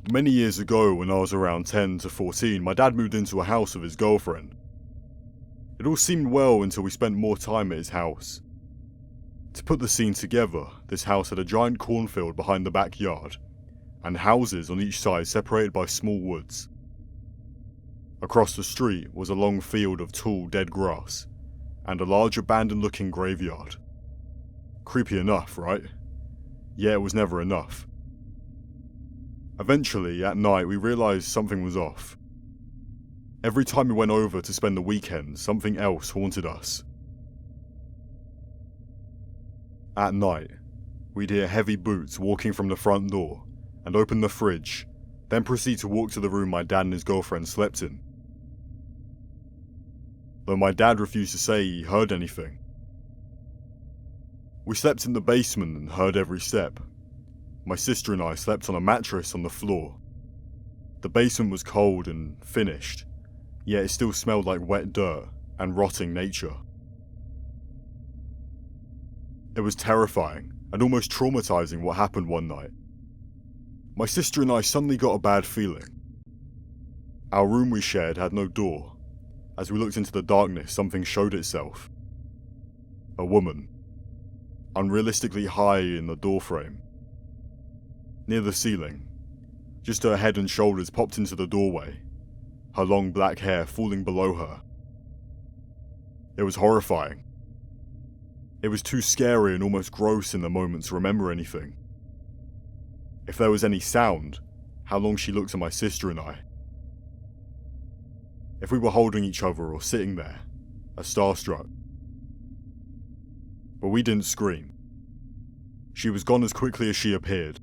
Many years ago, when I was around 10 to 14, my dad moved into a house with his girlfriend. It all seemed well until we spent more time at his house. To put the scene together, this house had a giant cornfield behind the backyard, and houses on each side separated by small woods. Across the street was a long field of tall, dead grass, and a large abandoned-looking graveyard. Creepy enough, right? Yeah, it was never enough. Eventually, at night, we realised something was off. Every time we went over to spend the weekend, something else haunted us. At night, we'd hear heavy boots walking from the front door and open the fridge, then proceed to walk to the room my dad and his girlfriend slept in. Though my dad refused to say he heard anything. We slept in the basement and heard every step. My sister and I slept on a mattress on the floor. The basement was cold and finished, yet it still smelled like wet dirt and rotting nature. It was terrifying and almost traumatizing what happened one night. My sister and I suddenly got a bad feeling. Our room we shared had no door. As we looked into the darkness, something showed itself. A woman, unrealistically high in the doorframe. Near the ceiling, just her head and shoulders popped into the doorway, her long black hair falling below her. It was horrifying. It was too scary and almost gross in the moment to remember anything. If there was any sound, how long she looked at my sister and I. If we were holding each other or sitting there, as starstruck. But we didn't scream. She was gone as quickly as she appeared.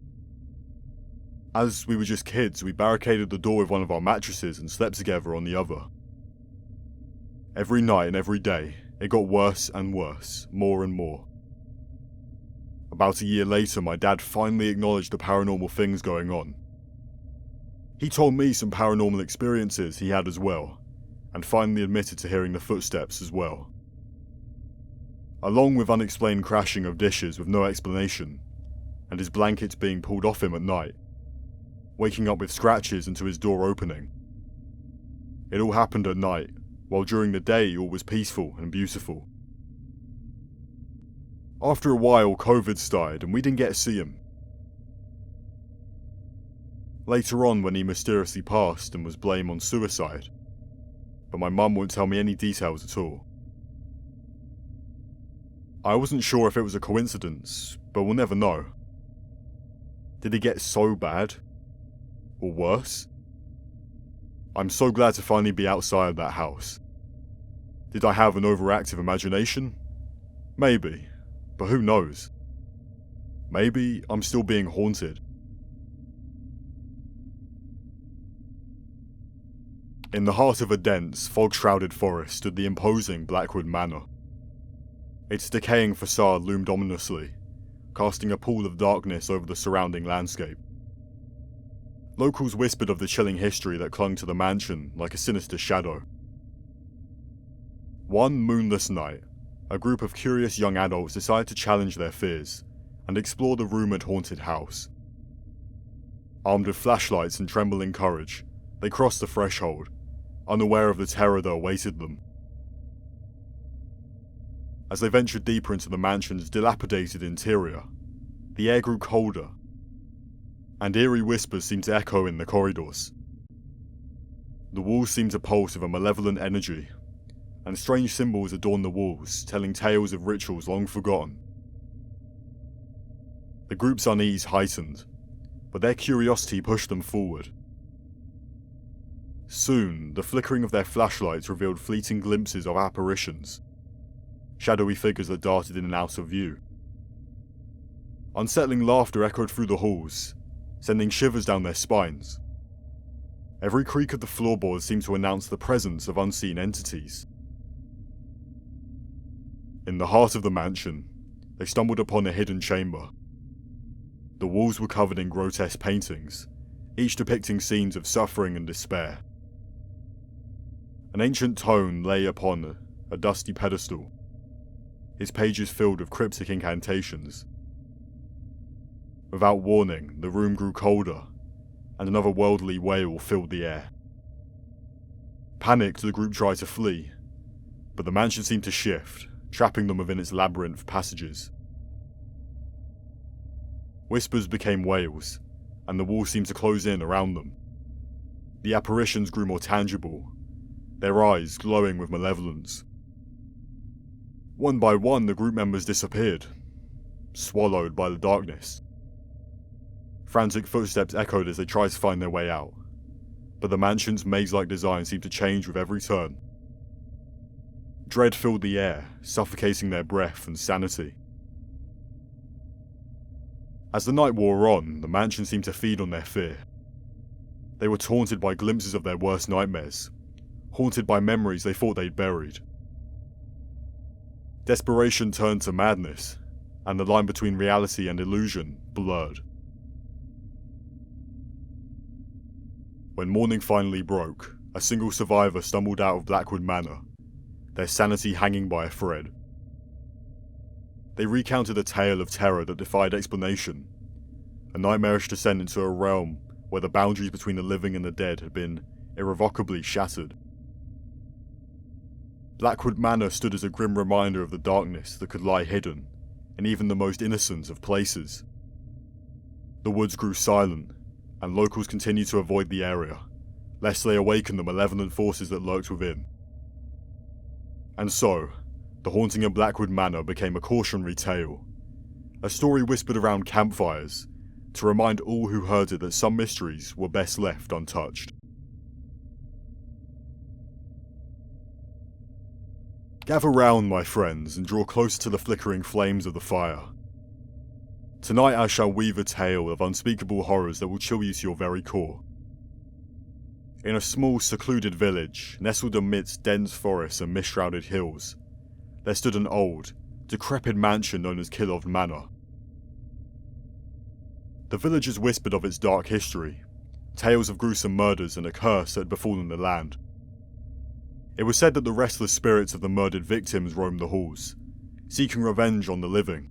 As we were just kids, we barricaded the door with one of our mattresses and slept together on the other. Every night and every day, it got worse and worse, more and more. About a year later, my dad finally acknowledged the paranormal things going on. He told me some paranormal experiences he had as well, and finally admitted to hearing the footsteps as well. Along with unexplained crashing of dishes with no explanation, and his blankets being pulled off him at night, waking up with scratches into his door opening. It all happened at night, while during the day all was peaceful and beautiful. After a while, COVID started and we didn't get to see him. Later on, when he mysteriously passed and was blamed on suicide, but my mum won't tell me any details at all. I wasn't sure if it was a coincidence, but we'll never know. Did it get so bad? Or worse? I'm so glad to finally be outside that house. Did I have an overactive imagination? Maybe, but who knows? Maybe I'm still being haunted. In the heart of a dense, fog-shrouded forest stood the imposing Blackwood Manor. Its decaying facade loomed ominously, casting a pool of darkness over the surrounding landscape. Locals whispered of the chilling history that clung to the mansion like a sinister shadow. One moonless night, a group of curious young adults decided to challenge their fears and explore the rumoured haunted house. Armed with flashlights and trembling courage, they crossed the threshold, unaware of the terror that awaited them. As they ventured deeper into the mansion's dilapidated interior, the air grew colder, and eerie whispers seemed to echo in the corridors. The walls seemed to pulse with a malevolent energy, and strange symbols adorned the walls, telling tales of rituals long forgotten. The group's unease heightened, but their curiosity pushed them forward. Soon, the flickering of their flashlights revealed fleeting glimpses of apparitions, shadowy figures that darted in and out of view. Unsettling laughter echoed through the halls, sending shivers down their spines. Every creak of the floorboards seemed to announce the presence of unseen entities. In the heart of the mansion, they stumbled upon a hidden chamber. The walls were covered in grotesque paintings, each depicting scenes of suffering and despair. An ancient tome lay upon a dusty pedestal, its pages filled with cryptic incantations. Without warning, the room grew colder, and another worldly wail filled the air. Panicked, the group tried to flee, but the mansion seemed to shift, trapping them within its labyrinth passages. Whispers became wails, and the walls seemed to close in around them. The apparitions grew more tangible, their eyes glowing with malevolence. One by one, the group members disappeared, swallowed by the darkness. Frantic footsteps echoed as they tried to find their way out, but the mansion's maze-like design seemed to change with every turn. Dread filled the air, suffocating their breath and sanity. As the night wore on, the mansion seemed to feed on their fear. They were taunted by glimpses of their worst nightmares, haunted by memories they thought they'd buried. Desperation turned to madness, and the line between reality and illusion blurred. When morning finally broke, a single survivor stumbled out of Blackwood Manor, their sanity hanging by a thread. They recounted a tale of terror that defied explanation, a nightmarish descent into a realm where the boundaries between the living and the dead had been irrevocably shattered. Blackwood Manor stood as a grim reminder of the darkness that could lie hidden in even the most innocent of places. The woods grew silent, and locals continued to avoid the area, lest they awaken the malevolent forces that lurked within. And so, the haunting of Blackwood Manor became a cautionary tale, a story whispered around campfires to remind all who heard it that some mysteries were best left untouched. Gather round, my friends, and draw closer to the flickering flames of the fire. Tonight I shall weave a tale of unspeakable horrors that will chill you to your very core. In a small, secluded village, nestled amidst dense forests and mist-shrouded hills, there stood an old, decrepit mansion known as Kilovd Manor. The villagers whispered of its dark history, tales of gruesome murders and a curse that had befallen the land. It was said that the restless spirits of the murdered victims roamed the halls, seeking revenge on the living.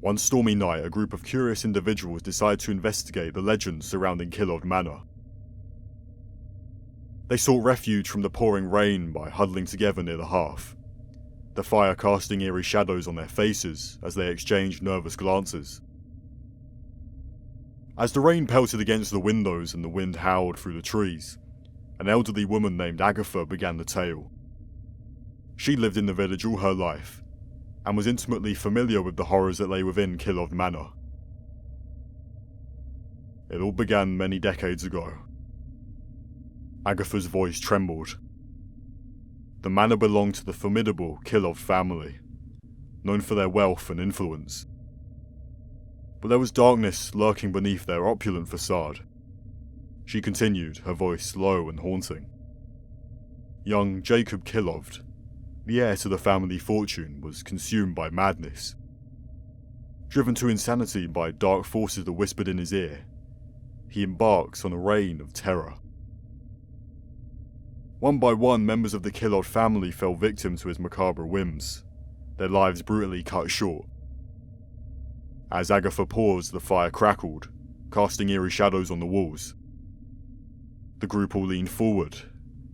One stormy night, a group of curious individuals decided to investigate the legends surrounding Kilovd Manor. They sought refuge from the pouring rain by huddling together near the hearth, the fire casting eerie shadows on their faces as they exchanged nervous glances. As the rain pelted against the windows and the wind howled through the trees, an elderly woman named Agatha began the tale. She lived in the village all her life, and was intimately familiar with the horrors that lay within Kilovd Manor. It all began many decades ago. Agatha's voice trembled. The manor belonged to the formidable Kilovd family, known for their wealth and influence. But there was darkness lurking beneath their opulent facade. She continued, her voice low and haunting. Young Jacob Kilovd, the heir to the family fortune, was consumed by madness. Driven to insanity by dark forces that whispered in his ear, he embarks on a reign of terror. One by one, members of the Kilovd family fell victim to his macabre whims, their lives brutally cut short. As Agatha paused, the fire crackled, casting eerie shadows on the walls. The group all leaned forward,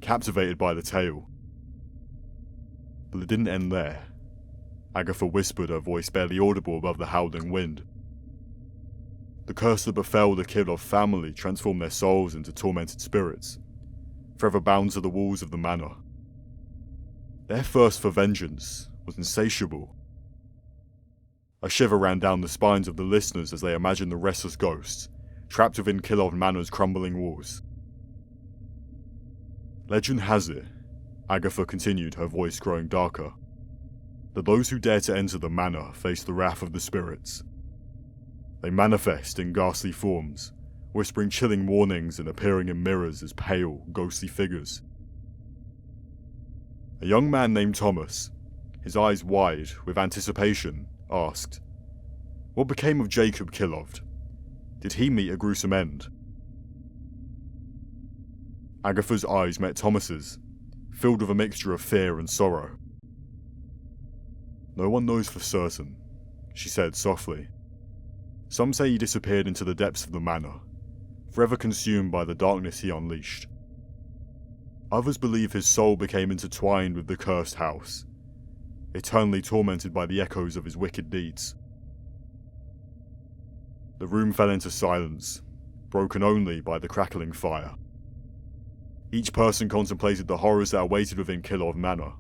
captivated by the tale. But it didn't end there. Agatha whispered, her voice barely audible above the howling wind. The curse that befell the Kilovd family transformed their souls into tormented spirits, forever bound to the walls of the manor. Their thirst for vengeance was insatiable. A shiver ran down the spines of the listeners as they imagined the restless ghosts, trapped within Kilovd Manor's crumbling walls. Legend has it, Agatha continued, her voice growing darker, that those who dare to enter the manor face the wrath of the spirits. They manifest in ghastly forms, whispering chilling warnings and appearing in mirrors as pale, ghostly figures. A young man named Thomas, his eyes wide with anticipation, asked, "What became of Jacob Kilovd? Did he meet a gruesome end?" Agatha's eyes met Thomas's, filled with a mixture of fear and sorrow. "No one knows for certain," she said softly. "Some say he disappeared into the depths of the manor, forever consumed by the darkness he unleashed. Others believe his soul became intertwined with the cursed house, eternally tormented by the echoes of his wicked deeds. The room fell into silence, broken only by the crackling fire. Each person contemplated the horrors that awaited within Kilov Manor,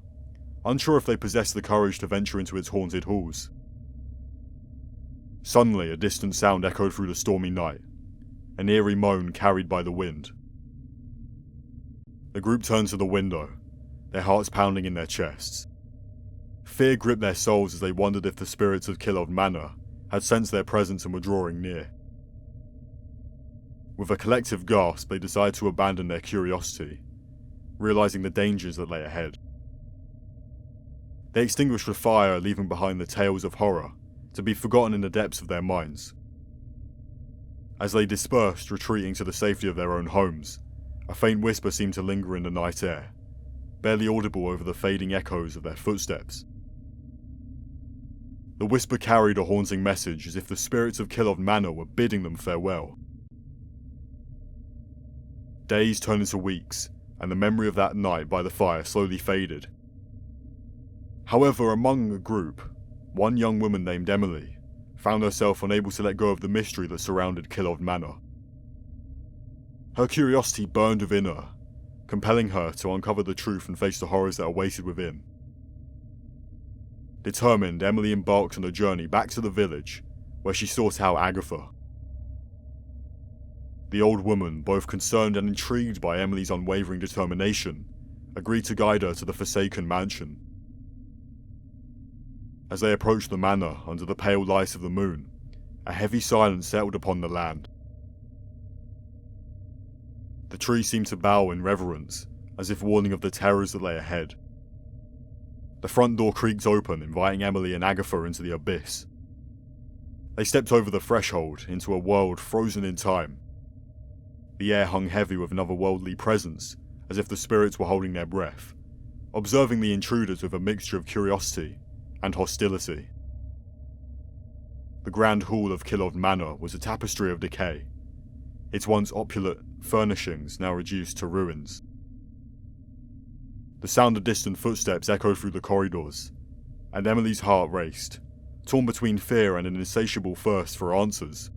unsure if they possessed the courage to venture into its haunted halls. Suddenly, a distant sound echoed through the stormy night, an eerie moan carried by the wind. The group turned to the window, their hearts pounding in their chests. Fear gripped their souls as they wondered if the spirits of Kilov Manor had sensed their presence and were drawing near. With a collective gasp, they decided to abandon their curiosity, realizing the dangers that lay ahead. They extinguished the fire, leaving behind the tales of horror to be forgotten in the depths of their minds. As they dispersed, retreating to the safety of their own homes, a faint whisper seemed to linger in the night air, barely audible over the fading echoes of their footsteps. The whisper carried a haunting message, as if the spirits of Kilov Manor were bidding them farewell. Days turned into weeks, and the memory of that night by the fire slowly faded. However, among the group, one young woman named Emily found herself unable to let go of the mystery that surrounded Kilov Manor. Her curiosity burned within her, compelling her to uncover the truth and face the horrors that awaited within. Determined, Emily embarked on a journey back to the village, where she sought out Agatha. The old woman, both concerned and intrigued by Emily's unwavering determination, agreed to guide her to the forsaken mansion. As they approached the manor under the pale light of the moon, a heavy silence settled upon the land. The tree seemed to bow in reverence, as if warning of the terrors that lay ahead. The front door creaked open, inviting Emily and Agatha into the abyss. They stepped over the threshold into a world frozen in time. The air hung heavy with an otherworldly presence, as if the spirits were holding their breath, observing the intruders with a mixture of curiosity and hostility. The grand hall of Kilov Manor was a tapestry of decay, its once opulent furnishings now reduced to ruins. The sound of distant footsteps echoed through the corridors, and Emily's heart raced, torn between fear and an insatiable thirst for answers.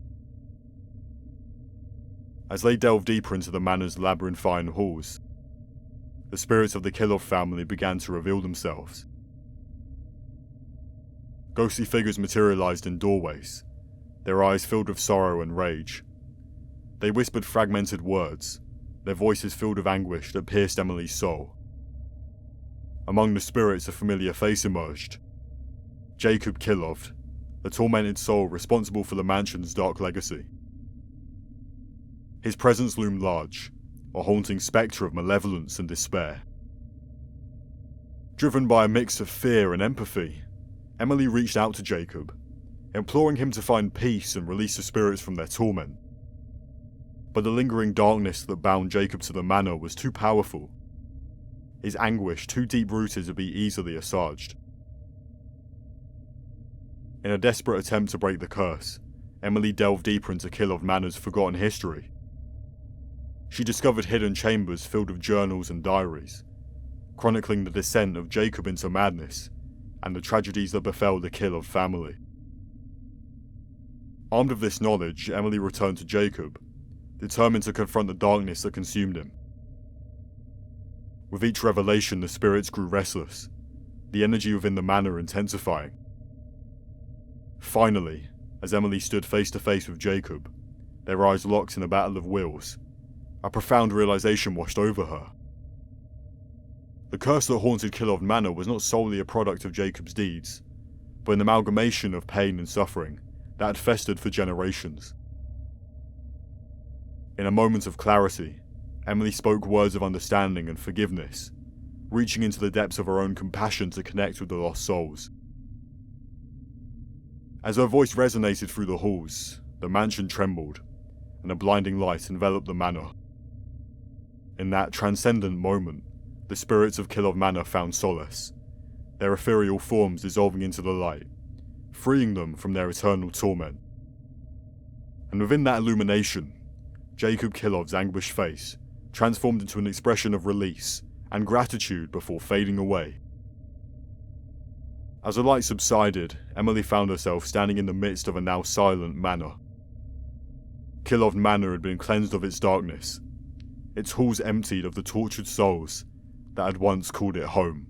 As they delved deeper into the manor's labyrinthine halls, the spirits of the Kilov family began to reveal themselves. Ghostly figures materialized in doorways, their eyes filled with sorrow and rage. They whispered fragmented words, their voices filled with anguish that pierced Emily's soul. Among the spirits, a familiar face emerged. Jacob Kilov, the tormented soul responsible for the mansion's dark legacy. His presence loomed large, a haunting spectre of malevolence and despair. Driven by a mix of fear and empathy, Emily reached out to Jacob, imploring him to find peace and release the spirits from their torment. But the lingering darkness that bound Jacob to the manor was too powerful, his anguish too deep-rooted to be easily assuaged. In a desperate attempt to break the curse, Emily delved deeper into Kilov Manor's forgotten history. She discovered hidden chambers filled with journals and diaries, chronicling the descent of Jacob into madness and the tragedies that befell the Kilov family. Armed with this knowledge, Emily returned to Jacob, determined to confront the darkness that consumed him. With each revelation, the spirits grew restless, the energy within the manor intensifying. Finally, as Emily stood face to face with Jacob, their eyes locked in a battle of wills, a profound realization washed over her. The curse that haunted Kilov Manor was not solely a product of Jacob's deeds, but an amalgamation of pain and suffering that had festered for generations. In a moment of clarity, Emily spoke words of understanding and forgiveness, reaching into the depths of her own compassion to connect with the lost souls. As her voice resonated through the halls, the mansion trembled, and a blinding light enveloped the manor. In that transcendent moment, the spirits of Kilov Manor found solace, their ethereal forms dissolving into the light, freeing them from their eternal torment. And within that illumination, Jacob Kilov's anguished face transformed into an expression of release and gratitude before fading away. As the light subsided, Emily found herself standing in the midst of a now silent manor. Kilov Manor had been cleansed of its darkness, its halls emptied of the tortured souls that had once called it home.